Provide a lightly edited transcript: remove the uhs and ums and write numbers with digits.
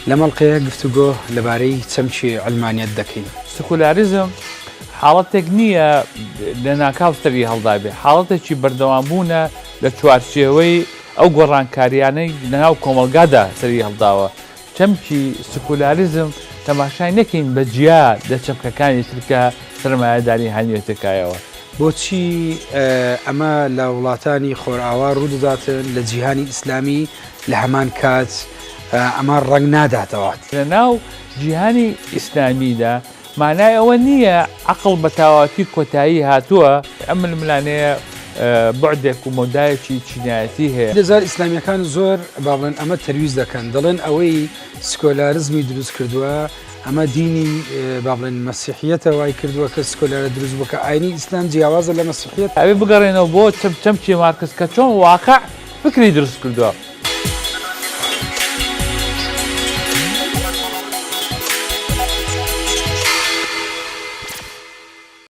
لەمەڵقەیە گفتوگۆ لەبارەی چەمکی علمانیەت دەکەین. سکولاریزم حاڵەتێک نییە لە ناکاوتری هەڵدا بێ، حاڵەتێکی بەردەوامبوونە لە چوارچێوەی ئەو گۆڕانکاریانەی لەناو کۆمەلگادا سەری هەڵداوە. چەمکی سکولاریزم تەماشای نەکەین بە جیا لە چەمکەکانی ترکە سەرمایه‌داری هەنیێتەکایەوە. بۆچی ئەمە لە وڵاتانی خۆرئاوا ڕوودەداتن لە جیهانی ئیسلامی لە هەمان کات ئەمە ڕەنگ ناداتەوە؟ لە ناو جیهانی ئیسلامیدا مانای ئەوە نییە عەقڵ بە تاواتی کۆتایی هاتووە، ئەم ململانەیە بعدێک و مۆدایەکی چینایەتی هەیە. دەزار ئیسلامیەکان زۆر با بڵێن ئەمە تەرویز دەکەن، دەڵێن ئەوەی سکۆلارزمی دروست کردووە ئەمە دینی با بڵێن مەسیحیەتە وای کردووە کە سکۆلارە دروست بووکە ئاینی ئیسلام جیاوازە لە مەسیحیەت. ئەوێ بگەڕێنەوە بۆ چەمکی مارکس کە چۆن واقع فکری دروست کردووە.